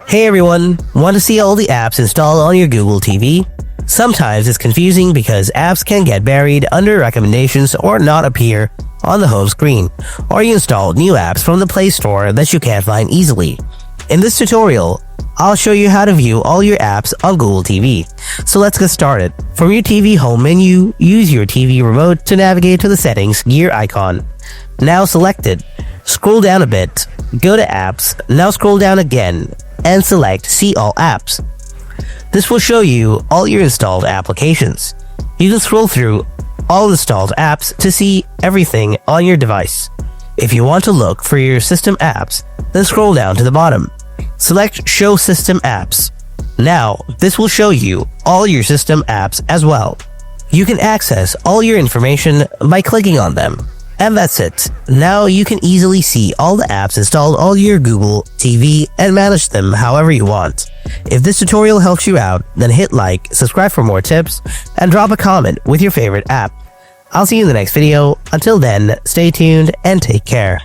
Hey everyone, want to see all the apps installed on your Google TV? Sometimes it's confusing because apps can get buried under recommendations or not appear on the home screen, or you install new apps from the Play Store that you can't find easily. In this tutorial, I'll show you how to view all your apps on Google TV. So let's get started. From your TV home menu, use your TV remote to navigate to the settings gear icon. Now select it. Scroll down a bit. Go to apps. Now scroll down again and select see all apps. This will show you all your installed applications. You can scroll through all installed apps to see everything on your device. If you want to look for your system apps, then scroll down to the bottom. Select Show System Apps. Now, this will show you all your system apps as well. You can access all your information by clicking on them. And that's it. Now you can easily see all the apps installed on your Google TV and manage them however you want. If this tutorial helps you out, then hit like, subscribe for more tips, and drop a comment with your favorite app. I'll see you in the next video. Until then, stay tuned and take care.